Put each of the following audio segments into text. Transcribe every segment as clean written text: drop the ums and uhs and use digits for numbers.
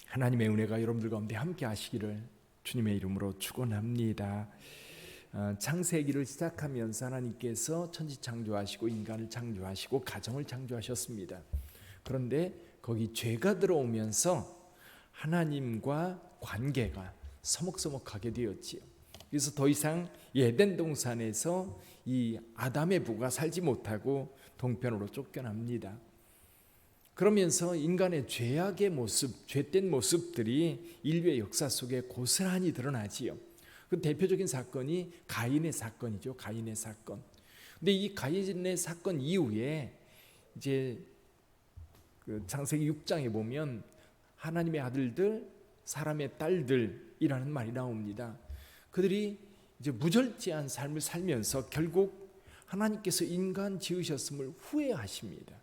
하나님의 은혜가 여러분들 가운데 함께 하시기를 주님의 이름으로 축원합니다. 창세기를 시작하면서 하나님께서 천지 창조하시고 인간을 창조하시고 가정을 창조하셨습니다. 그런데 거기 죄가 들어오면서 하나님과 관계가 서먹서먹하게 되었지요. 그래서 더 이상 에덴 동산에서 이 아담의 부가 살지 못하고 동편으로 쫓겨납니다. 그러면서 인간의 죄악의 모습, 죄된 모습들이 인류의 역사 속에 고스란히 드러나지요. 그 대표적인 사건이 가인의 사건이죠. 가인의 사건. 근데 이 가인의 사건 이후에 이제 그 창세기 6장에 보면 하나님의 아들들, 사람의 딸들이라는 말이 나옵니다. 그들이 이제 무절제한 삶을 살면서 결국 하나님께서 인간 지으셨음을 후회하십니다.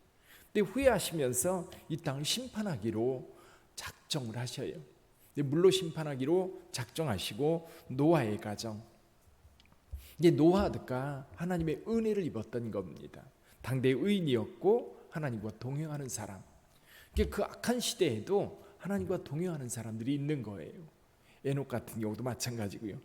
근데 후회하시면서 이 땅을 심판하기로 작정을 하셔요. 물로 심판하기로 작정하시고 노아의 가정. 이제 노아가 하나님의 은혜를 입었던 겁니다. 당대의 의인이었고 하나님과 동행하는 사람. 그 악한 시대에도 하나님과 동행하는 사람들이 있는 거예요. 에녹 같은 경우도 마찬가지고요.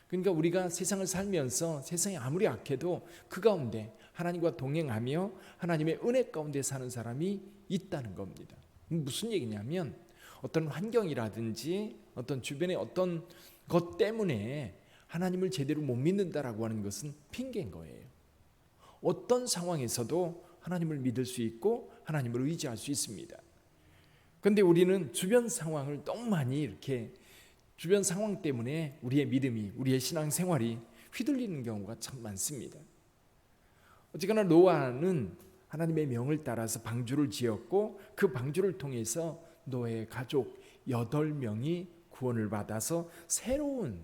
그러니까 우리가 세상을 살면서 세상이 아무리 악해도 그 가운데 하나님과 동행하며 하나님의 은혜 가운데 사는 사람이 있다는 겁니다. 무슨 얘기냐면 어떤 환경이라든지 어떤 주변의 어떤 것 때문에 하나님을 제대로 못 믿는다라고 하는 것은 핑계인 거예요. 어떤 상황에서도 하나님을 믿을 수 있고 하나님을 의지할 수 있습니다. 그런데 우리는 주변 상황을 너무 많이 이렇게 주변 상황 때문에 우리의 믿음이, 우리의 신앙생활이 휘둘리는 경우가 참 많습니다. 어쨌거나 노아는 하나님의 명을 따라서 방주를 지었고 그 방주를 통해서 노아의 가족 8명이 구원을 받아서 새로운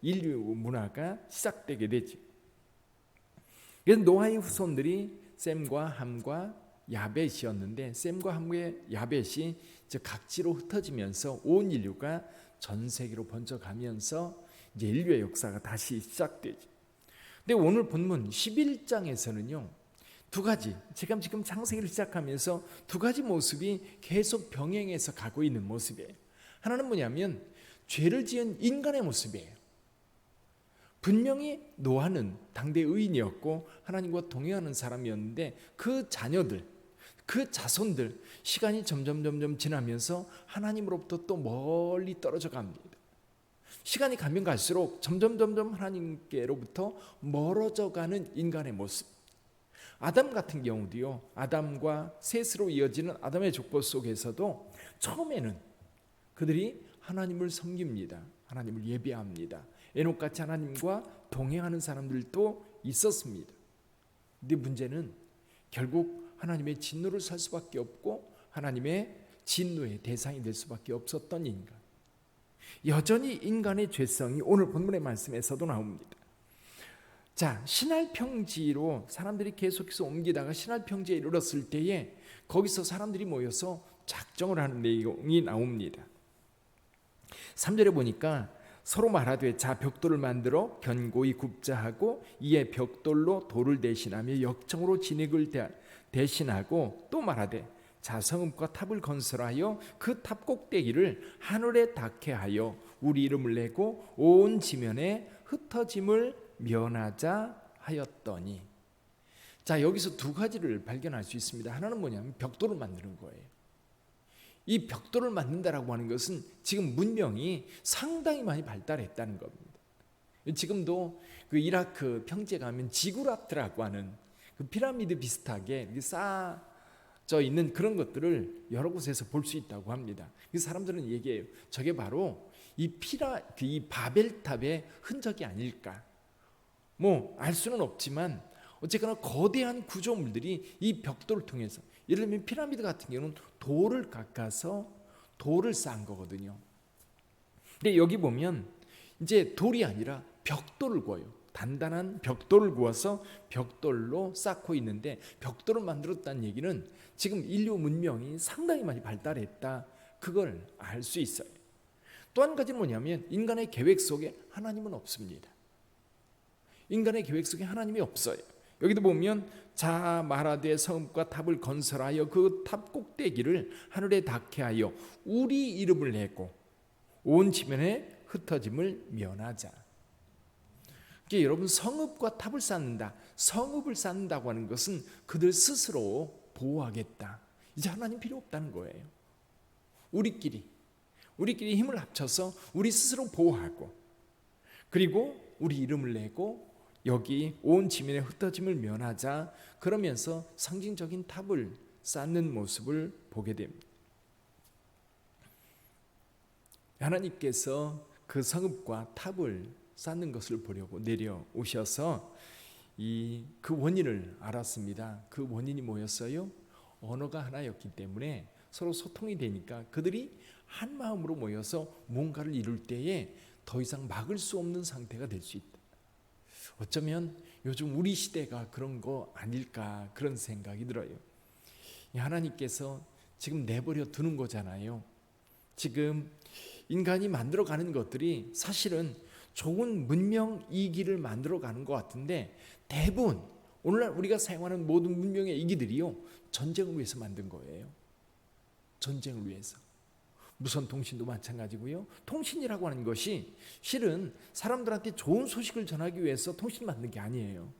인류 문화가 시작되게 되죠. 그래서 노아의 후손들이 셈과 함과 야벳이었는데 셈과 함의 야벳이 각지로 흩어지면서 온 인류가 전 세계로 번져가면서 이제 인류의 역사가 다시 시작되죠. 근데 오늘 본문 11장에서는요. 두 가지, 제가 지금 창세기를 시작하면서 두 가지 모습이 계속 병행해서 가고 있는 모습이에요. 하나는 뭐냐면 죄를 지은 인간의 모습이에요. 분명히 노아는 당대 의인이었고 하나님과 동행하는 사람이었는데 그 자녀들, 그 자손들 시간이 점점 지나면서 하나님으로부터 또 멀리 떨어져 갑니다. 시간이 가면 갈수록 점점 하나님께로부터 멀어져 가는 인간의 모습. 아담 같은 경우도요. 아담과 셋으로 이어지는 아담의 족보 속에서도 처음에는 그들이 하나님을 섬깁니다. 하나님을 예배합니다. 에녹같이 하나님과 동행하는 사람들도 있었습니다. 근데 문제는 결국 하나님의 진노를 살 수밖에 없고 하나님의 진노의 대상이 될 수밖에 없었던 인간. 여전히 인간의 죄성이 오늘 본문의 말씀에서도 나옵니다. 자, 신할평지로 사람들이 계속해서 옮기다가 신할평지에 이르렀을 때에 거기서 사람들이 모여서 작정을 하는 내용이 나옵니다. 3절에 보니까 서로 말하되 자 벽돌을 만들어 견고히 굽자 하고 이에 벽돌로 돌을 대신하며 역청으로 진흙을 대신하고 또 말하되 자 성읍과 탑을 건설하여 그 탑 꼭대기를 하늘에 닿게 하여 우리 이름을 내고 온 지면에 흩어짐을 면하자 하였더니. 자, 여기서 두 가지를 발견할 수 있습니다. 하나는 뭐냐면 벽돌을 만드는 거예요. 이 벽돌을 만든다라고 하는 것은 지금 문명이 상당히 많이 발달했다는 겁니다. 지금도 그 이라크 평지에 가면 지구라트라고 하는 그 피라미드 비슷하게 쌓여져 있는 그런 것들을 여러 곳에서 볼 수 있다고 합니다. 그래서 사람들은 얘기해요. 저게 바로 이 바벨탑의 흔적이 아닐까. 뭐 알 수는 없지만 어쨌거나 거대한 구조물들이 이 벽돌을 통해서, 예를 들면 피라미드 같은 경우는 돌을 깎아서 돌을 쌓은 거거든요. 근데 여기 보면 이제 돌이 아니라 벽돌을 구워요. 단단한 벽돌을 구워서 벽돌로 쌓고 있는데 벽돌을 만들었다는 얘기는 지금 인류 문명이 상당히 많이 발달했다. 그걸 알 수 있어요. 또 한 가지는 뭐냐면 인간의 계획 속에 하나님은 없습니다. 인간의 계획 속에 하나님이 없어요. 여기도 보면 자 말하되 성읍과 탑을 건설하여 그 탑 꼭대기를 하늘에 닿게 하여 우리 이름을 내고 온 지면에 흩어짐을 면하자. 그러니까 여러분, 성읍과 탑을 쌓는다, 성읍을 쌓는다고 하는 것은 그들 스스로 보호하겠다. 이제 하나님 필요 없다는 거예요. 우리끼리 힘을 합쳐서 우리 스스로 보호하고, 그리고 우리 이름을 내고 여기 온 지면에 흩어짐을 면하자. 그러면서 상징적인 탑을 쌓는 모습을 보게 됩니다. 하나님께서 그 성읍과 탑을 쌓는 것을 보려고 내려오셔서 그 원인을 알았습니다. 그 원인이 뭐였어요? 언어가 하나였기 때문에 서로 소통이 되니까 그들이 한 마음으로 모여서 뭔가를 이룰 때에 더 이상 막을 수 없는 상태가 될 수 있다. 어쩌면 요즘 우리 시대가 그런 거 아닐까, 그런 생각이 들어요. 하나님께서 지금 내버려 두는 거잖아요. 지금 인간이 만들어가는 것들이 사실은 좋은 문명 이기를 만들어가는 것 같은데, 대부분 오늘날 우리가 사용하는 모든 문명의 이기들이요, 전쟁을 위해서 만든 거예요. 전쟁을 위해서. 무선 통신도 마찬가지고요. 통신이라고 하는 것이 실은 사람들한테 좋은 소식을 전하기 위해서 통신을 만든 게 아니에요.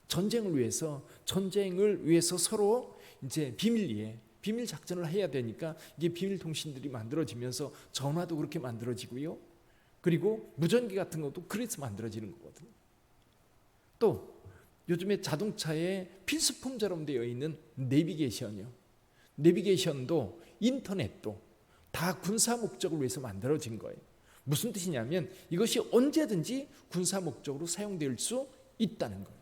전쟁을 위해서 서로 이제 비밀 작전을 해야 되니까 이게 비밀 통신들이 만들어지면서 전화도 그렇게 만들어지고요. 그리고 무전기 같은 것도 그래서 만들어지는 거거든요. 또 요즘에 자동차에 필수품처럼 되어 있는 내비게이션도 인터넷도 다 군사 목적을 위해서 만들어진 거예요. 무슨 뜻이냐면 이것이 언제든지 군사 목적으로 사용될 수 있다는 거예요.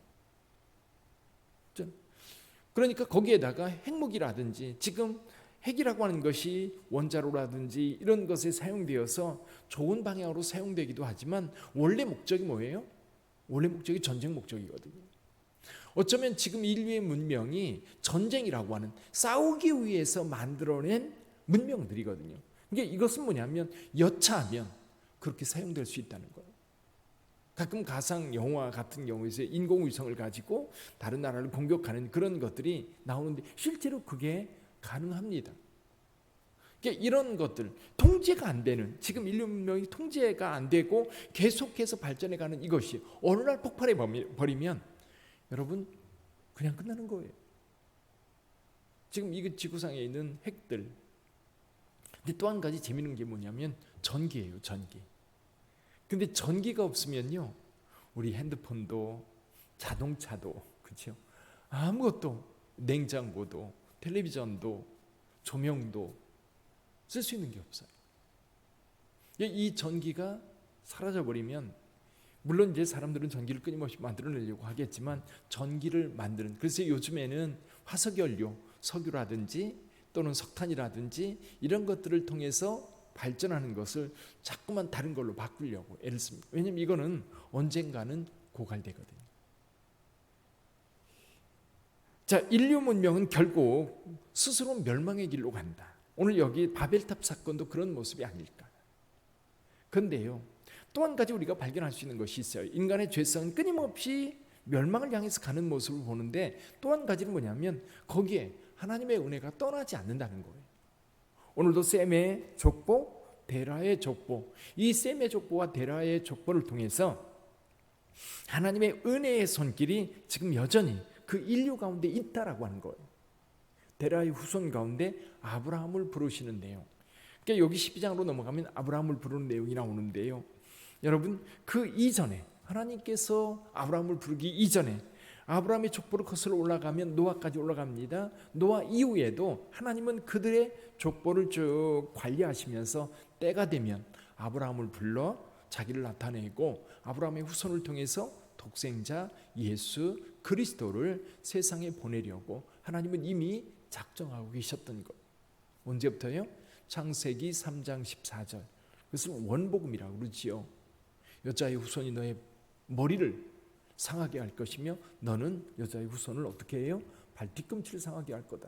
그러니까 거기에다가 핵무기라든지, 지금 핵이라고 하는 것이 원자로라든지 이런 것에 사용되어서 좋은 방향으로 사용되기도 하지만 원래 목적이 뭐예요? 원래 목적이 전쟁 목적이거든요. 어쩌면 지금 인류의 문명이 전쟁이라고 하는, 싸우기 위해서 만들어낸 문명들이거든요. 그러니까 이것은 뭐냐면 여차하면 그렇게 사용될 수 있다는 거예요. 가끔 가상 영화 같은 경우에서 인공위성을 가지고 다른 나라를 공격하는 그런 것들이 나오는데 실제로 그게 가능합니다. 그러니까 이런 것들, 통제가 안 되는, 지금 인류 문명이 통제가 안 되고 계속해서 발전해가는 이것이 어느 날 폭발해 버리면 여러분 그냥 끝나는 거예요. 지금 이 지구상에 있는 핵들. 근데 또 한 가지 재미있는 게 뭐냐면 전기예요, 전기. 근데 전기가 없으면요, 우리 핸드폰도 자동차도, 그렇죠? 아무것도, 냉장고도 텔레비전도 조명도 쓸 수 있는 게 없어요. 이 전기가 사라져 버리면, 물론 이제 사람들은 전기를 끊임없이 만들어내려고 하겠지만 전기를 만드는, 그래서 요즘에는 화석연료, 석유라든지 또는 석탄이라든지 이런 것들을 통해서 발전하는 것을 자꾸만 다른 걸로 바꾸려고 애를 씁니다. 왜냐하면 이거는 언젠가는 고갈되거든요. 자, 인류 문명은 결국 스스로 멸망의 길로 간다. 오늘 여기 바벨탑 사건도 그런 모습이 아닐까. 그런데요, 또 한 가지 우리가 발견할 수 있는 것이 있어요. 인간의 죄성은 끊임없이 멸망을 향해서 가는 모습을 보는데, 또 한 가지는 뭐냐면 거기에 하나님의 은혜가 떠나지 않는다는 거예요. 오늘도 셈의 족보, 데라의 족보, 이 셈의 족보와 데라의 족보를 통해서 하나님의 은혜의 손길이 지금 여전히 그 인류 가운데 있다라고 하는 거예요. 데라의 후손 가운데 아브라함을 부르시는 내용. 그러니까 여기 12장으로 넘어가면 아브라함을 부르는 내용이 나오는데요. 여러분, 그 이전에 하나님께서 아브라함을 부르기 이전에 아브라함의 족보를 거슬러 올라가면 노아까지 올라갑니다. 노아 이후에도 하나님은 그들의 족보를 쭉 관리하시면서 때가 되면 아브라함을 불러 자기를 나타내고 아브라함의 후손을 통해서 독생자 예수 그리스도를 세상에 보내려고 하나님은 이미 작정하고 계셨던 것. 언제부터요? 창세기 3장 14절. 그것을 원복음이라고 그러지요. 여자의 후손이 너의 머리를 상하게 할 것이며 너는 여자의 후손을 어떻게 해요? 발 뒤꿈치를 상하게 할 거다.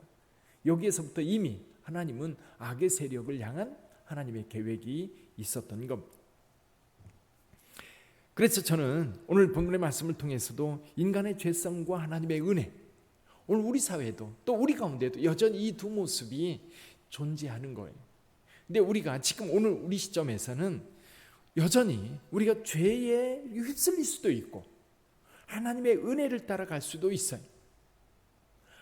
여기에서부터 이미 하나님은 악의 세력을 향한 하나님의 계획이 있었던 겁니다. 그래서 저는 오늘 본문의 말씀을 통해서도 인간의 죄성과 하나님의 은혜, 오늘 우리 사회에도 또 우리 가운데도 여전히 이 두 모습이 존재하는 거예요. 근데 우리가 지금 오늘 우리 시점에서는 여전히 우리가 죄에 휩쓸릴 수도 있고 하나님의 은혜를 따라갈 수도 있어요.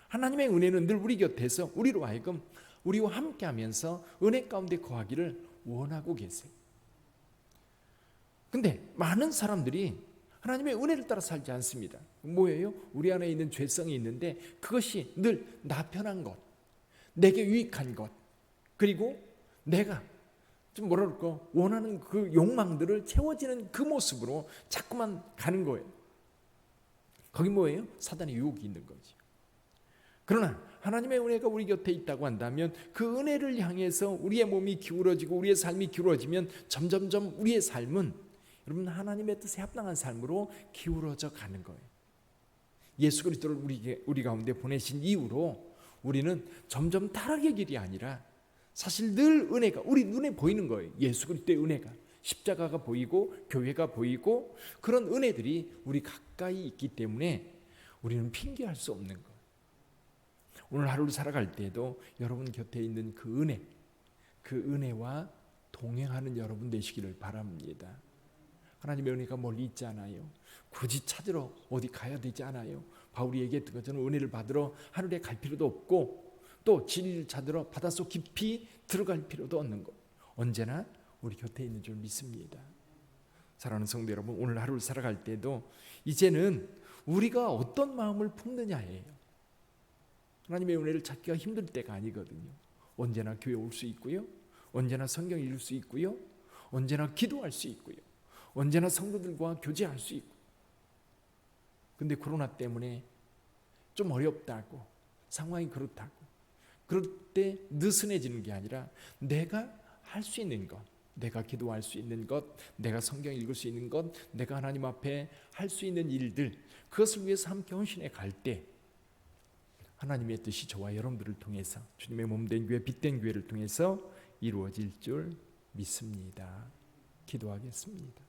하나님의 은혜는 늘 우리 곁에서 우리로 하여금 우리와 함께하면서 은혜 가운데 거하기를 원하고 계세요. 근데 많은 사람들이 하나님의 은혜를 따라 살지 않습니다. 뭐예요? 우리 안에 있는 죄성이 있는데 그것이 늘 나 편한 것, 내게 유익한 것, 그리고 내가 좀 뭐랄까 원하는 그 욕망들을 채워지는 그 모습으로 자꾸만 가는 거예요. 거기 뭐예요? 사단의 유혹이 있는 거지. 그러나 하나님의 은혜가 우리 곁에 있다고 한다면 그 은혜를 향해서 우리의 몸이 기울어지고 우리의 삶이 기울어지면 점점점 우리의 삶은 여러분 하나님의 뜻에 합당한 삶으로 기울어져 가는 거예요. 예수 그리스도를 우리 가운데 보내신 이후로 우리는 점점 타락의 길이 아니라 사실 늘 은혜가 우리 눈에 보이는 거예요. 예수 그리스도의 은혜가, 십자가가 보이고 교회가 보이고 그런 은혜들이 우리 가까이 있기 때문에 우리는 핑계할 수 없는 거예요. 오늘 하루를 살아갈 때에도 여러분 곁에 있는 그 은혜, 그 은혜와 동행하는 여러분 되시기를 바랍니다. 하나님의 은혜가 멀리 있지 않아요. 굳이 찾으러 어디 가야 되지 않아요. 바울이 얘기했던 것처럼 은혜를 받으러 하늘에 갈 필요도 없고 또 진리를 찾으러 바닷속 깊이 들어갈 필요도 없는 것. 언제나 우리 곁에 있는 줄 믿습니다. 사랑하는 성도 여러분, 오늘 하루를 살아갈 때도 이제는 우리가 어떤 마음을 품느냐예요. 하나님의 은혜를 찾기가 힘들 때가 아니거든요. 언제나 교회 올 수 있고요. 언제나 성경 읽을 수 있고요. 언제나 기도할 수 있고요. 언제나 성도들과 교제할 수 있고. 근데 코로나 때문에 좀 어렵다고, 상황이 그렇다고, 그럴 때 느슨해지는 게 아니라 내가 할 수 있는 것, 내가 기도할 수 있는 것, 내가 성경 읽을 수 있는 것, 내가 하나님 앞에 할 수 있는 일들, 그것을 위해서 함께 헌신해 갈 때 하나님의 뜻이 저와 여러분들을 통해서 주님의 몸된 교회, 빛된 교회를 통해서 이루어질 줄 믿습니다. 기도하겠습니다.